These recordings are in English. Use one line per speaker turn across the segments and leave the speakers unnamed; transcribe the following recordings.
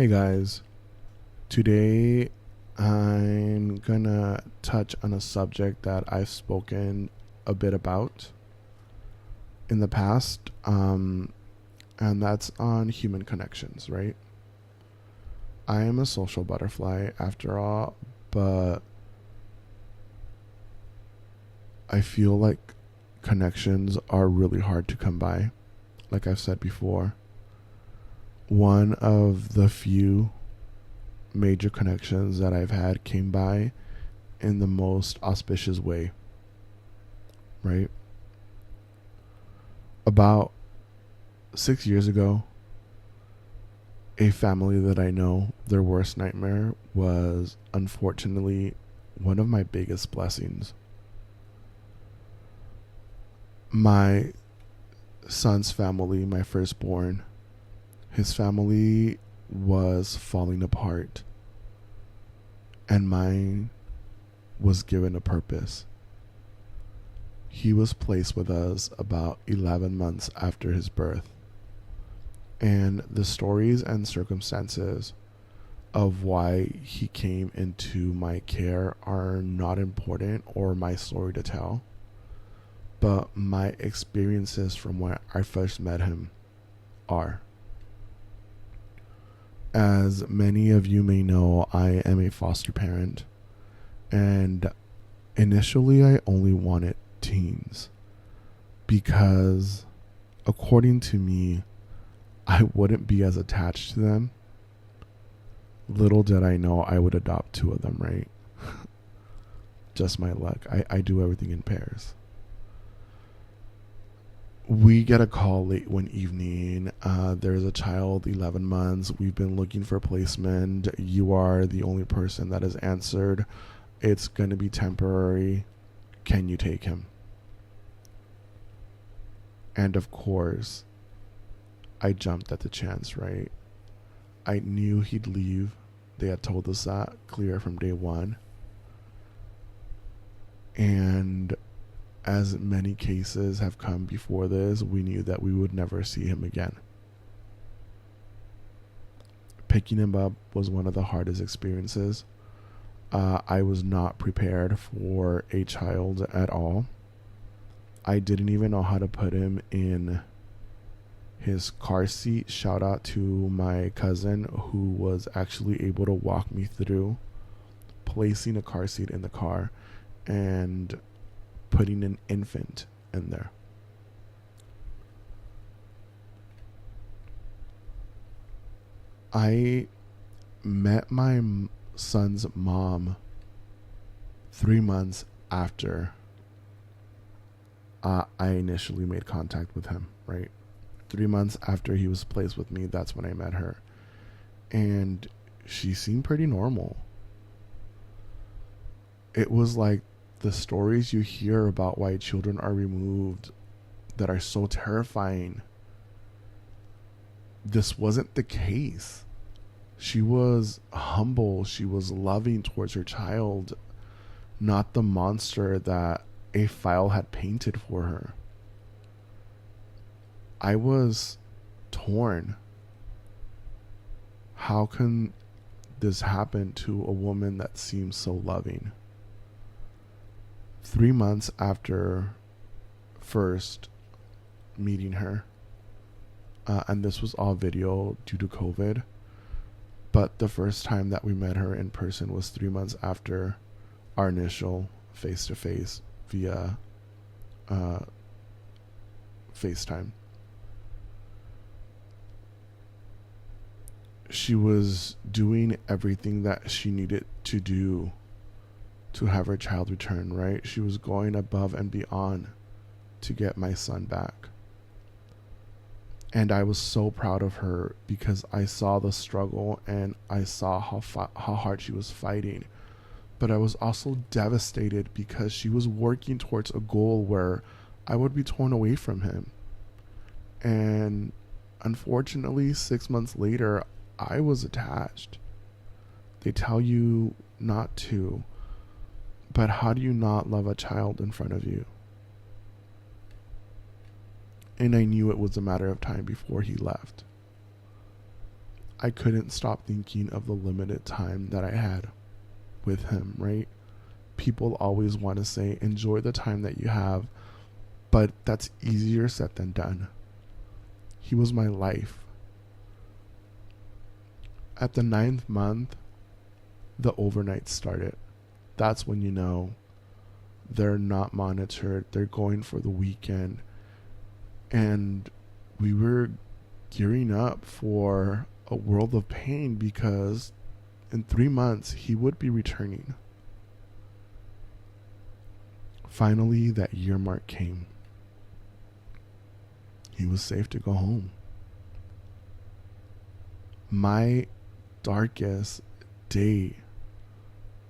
Hey guys, today I'm gonna touch on a subject that I've spoken a bit about in the past, and that's on human connections, right? I am a social butterfly after all, but I feel like connections are really hard to come by, like I've said before. One of the few major connections that I've had came by in the most auspicious way, right? About 6 years ago, a family that I know, their worst nightmare was unfortunately one of my biggest blessings. My son's family, my firstborn, his family was falling apart, and mine was given a purpose. He was placed with us about 11 months after his birth. And the stories and circumstances of why he came into my care are not important or my story to tell, but my experiences from when I first met him are. As many of you may know, I am a foster parent, and initially I only wanted teens because, according to me, I wouldn't be as attached to them. Little did I know I would adopt two of them, right? Just my luck. I do everything in pairs. We get a call late one evening. There's a child, 11 months. We've been looking for placement. You are the only person that has answered. It's going to be temporary. Can you take him? And of course, I jumped at the chance, right? I knew he'd leave. They had told us that clear from day one. And as many cases have come before this, we knew that we would never see him again. Picking him up was one of the hardest experiences. I was not prepared for a child at all. I didn't even know how to put him in his car seat. Shout out to my cousin who was actually able to walk me through placing a car seat in the car and putting an infant in there. I met my son's mom 3 months after I initially made contact with him, right? 3 months after he was placed with me, that's when I met her. And she seemed pretty normal. It was like the stories you hear about why children are removed that are so terrifying. This wasn't the case. She was humble. She was loving towards her child, not the monster that a file had painted for her. I was torn. How can this happen to a woman that seems so loving? 3 months after first meeting her, and this was all video due to COVID, but the first time that we met her in person was 3 months after our initial face-to-face via FaceTime. She was doing everything that she needed to do to have her child return, right? She was going above and beyond to get my son back. And I was so proud of her because I saw the struggle and I saw how hard she was fighting. But I was also devastated because she was working towards a goal where I would be torn away from him. And unfortunately, 6 months later, I was attached. They tell you not to, but how do you not love a child in front of you? And I knew it was a matter of time before he left. I couldn't stop thinking of the limited time that I had with him, right? People always want to say, enjoy the time that you have, but that's easier said than done. He was my life. At the 9th month, the overnight started. That's when you know they're not monitored. They're going for the weekend. And we were gearing up for a world of pain because in 3 months he would be returning. Finally, that year mark came. He was safe to go home. My darkest day,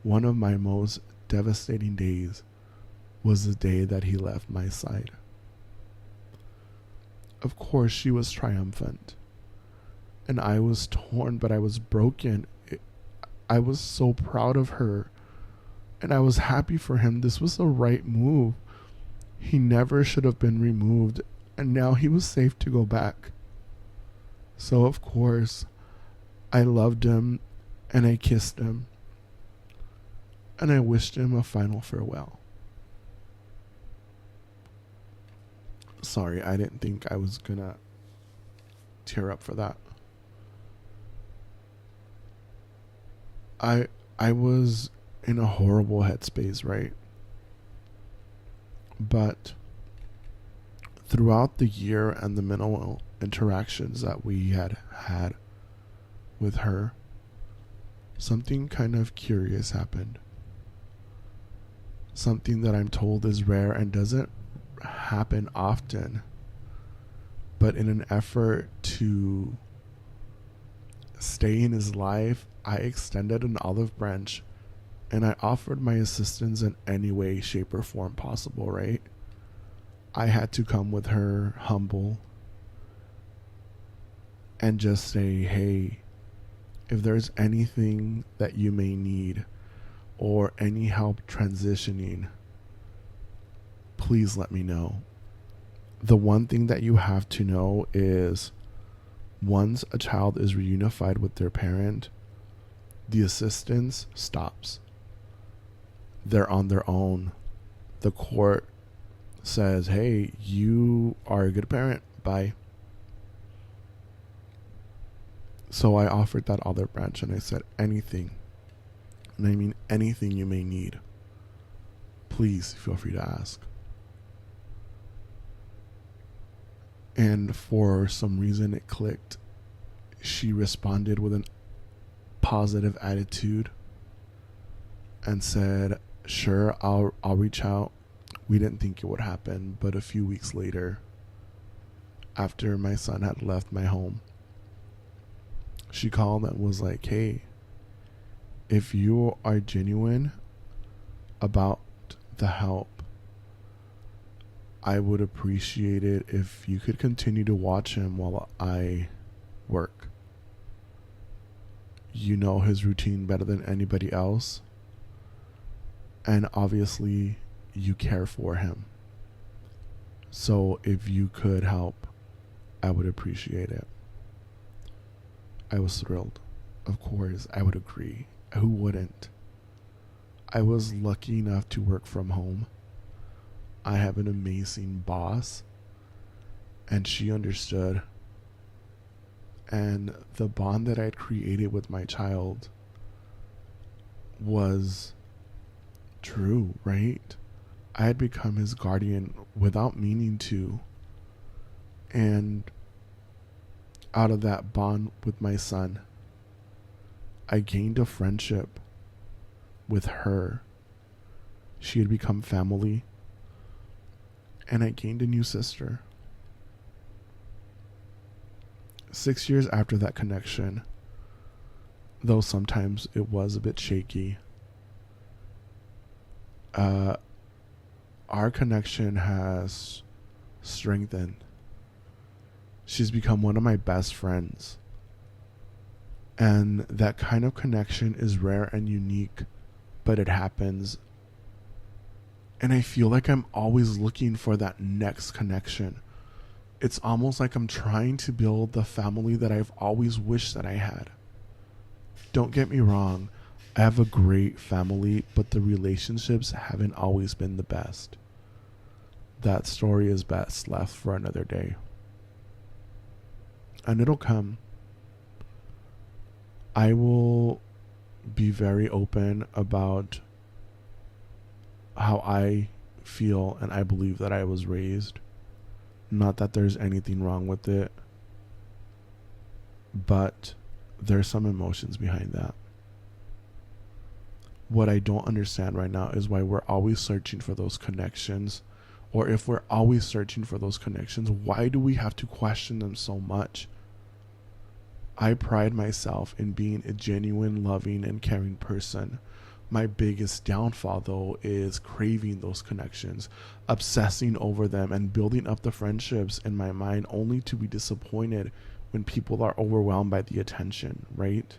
one of my most devastating days, was the day that he left my side. Of course, she was triumphant, and I was torn, but I was broken. I was so proud of her, and I was happy for him. This was the right move. He never should have been removed, and now he was safe to go back. So, of course, I loved him, and I kissed him, and I wished him a final farewell. Sorry, I didn't think I was gonna tear up for that. I was in a horrible headspace, right? But throughout the year and the minimal interactions that we had with her, something kind of curious happened. Something that I'm told is rare and doesn't happen often, but in an effort to stay in his life, I extended an olive branch and I offered my assistance in any way, shape, or form possible, right? I had to come with her humble and just say, hey, if there's anything that you may need or any help transitioning, please let me know. The one thing that you have to know is once a child is reunified with their parent, the assistance stops. They're on their own. The court says, hey, you are a good parent. Bye. So I offered that olive branch and I said, anything, and I mean anything you may need, please feel free to ask. And for some reason it clicked. She responded with a positive attitude and said, sure, I'll reach out. We didn't think it would happen, but a few weeks later, after my son had left my home, she called and was like, hey, if you are genuine about the help, I would appreciate it if you could continue to watch him while I work. You know his routine better than anybody else. And obviously, you care for him. So if you could help, I would appreciate it. I was thrilled. Of course, I would agree. Who wouldn't? I was lucky enough to work from home. I have an amazing boss, and she understood. And the bond that I had created with my child was true, right? I had become his guardian without meaning to. And out of that bond with my son, I gained a friendship with her. She had become family. And I gained a new sister. 6 years after that connection, though sometimes it was a bit shaky, our connection has strengthened. She's become one of my best friends. And that kind of connection is rare and unique, but it happens. And I feel like I'm always looking for that next connection. It's almost like I'm trying to build the family that I've always wished that I had. Don't get me wrong, I have a great family, but the relationships haven't always been the best. That story is best left for another day. And it'll come. I will be very open about how I feel and I believe that I was raised. Not that there's anything wrong with it, but there's some emotions behind that. What I don't understand right now is why we're always searching for those connections. Or if we're always searching for those connections, why do we have to question them so much? I pride myself in being a genuine, loving, and caring person. My biggest downfall, though, is craving those connections, obsessing over them, and building up the friendships in my mind only to be disappointed when people are overwhelmed by the attention, right?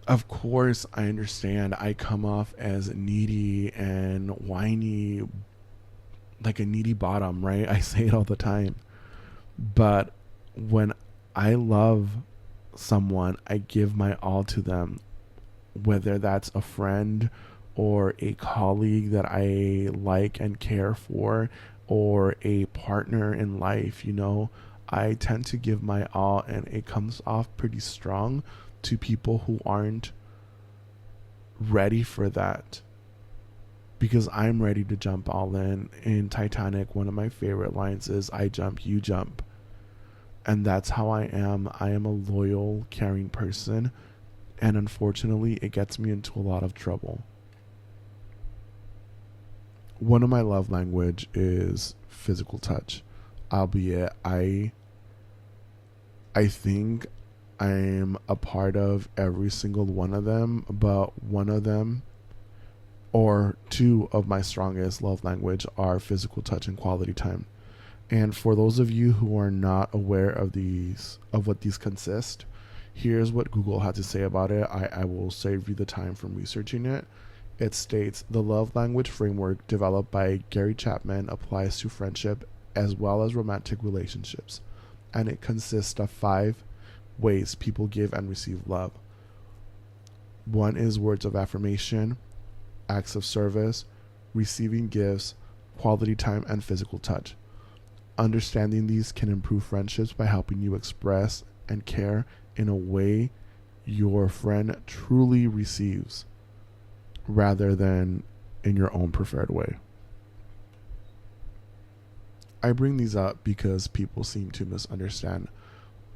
Of course, I understand I come off as needy and whiny, like a needy bottom, right? I say it all the time. But when I love someone, I give my all to them, whether that's a friend or a colleague that I like and care for, or a partner in life, I tend to give my all, and it comes off pretty strong to people who aren't ready for that, because I'm ready to jump all in. In Titanic, one of my favorite lines is, I jump, you jump. And that's how I am. I am a loyal, caring person. And unfortunately, it gets me into a lot of trouble. One of my love language is physical touch. Albeit, I think I'm a part of every single one of them. But one of them, or two of my strongest love language, are physical touch and quality time. And for those of you who are not aware of what these consist, here's what Google had to say about it. I will save you the time from researching it. It states, the love language framework developed by Gary Chapman applies to friendship as well as romantic relationships. And it consists of 5 ways people give and receive love. 1 is words of affirmation, acts of service, receiving gifts, quality time, and physical touch. Understanding these can improve friendships by helping you express and care in a way your friend truly receives, rather than in your own preferred way. I bring these up because people seem to misunderstand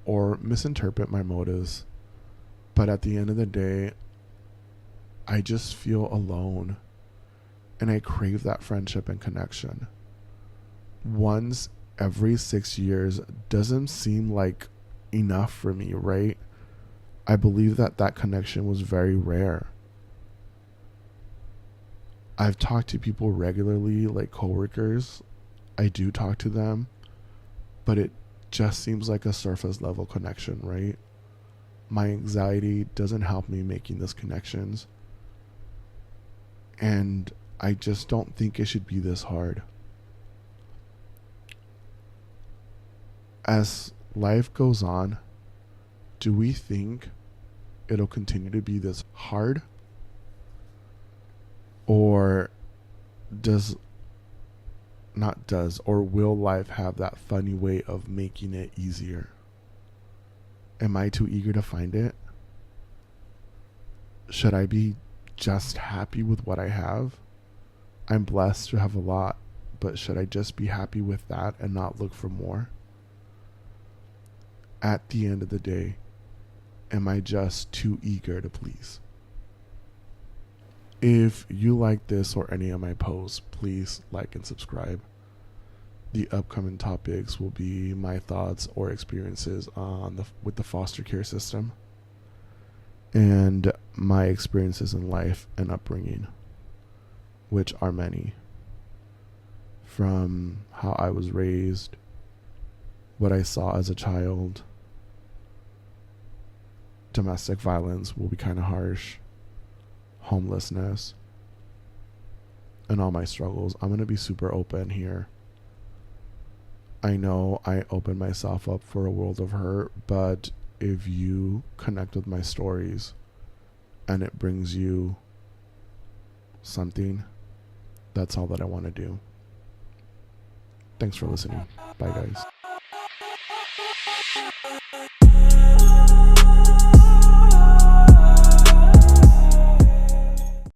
or misinterpret my motives, but at the end of the day, I just feel alone, and I crave that friendship and connection. Once every 6 years doesn't seem like enough for me, right? I believe that connection was very rare. I've talked to people regularly, like coworkers. I do talk to them, but it just seems like a surface level connection, right? My anxiety doesn't help me making those connections, and I just don't think it should be this hard. As life goes on, do we think it'll continue to be this hard? Or will life have that funny way of making it easier? Am I too eager to find it? Should I be just happy with what I have? I'm blessed to have a lot, but should I just be happy with that and not look for more? At the end of the day, am I just too eager to please? If you like this or any of my posts, please like and subscribe. The upcoming topics will be my thoughts or experiences with the foster care system, and my experiences in life and upbringing, which are many. From how I was raised, what I saw as a child. Domestic violence will be kind of harsh. Homelessness. And all my struggles. I'm going to be super open here. I know I opened myself up for a world of hurt, but if you connect with my stories and it brings you something, that's all that I want to do. Thanks for listening. Bye, guys.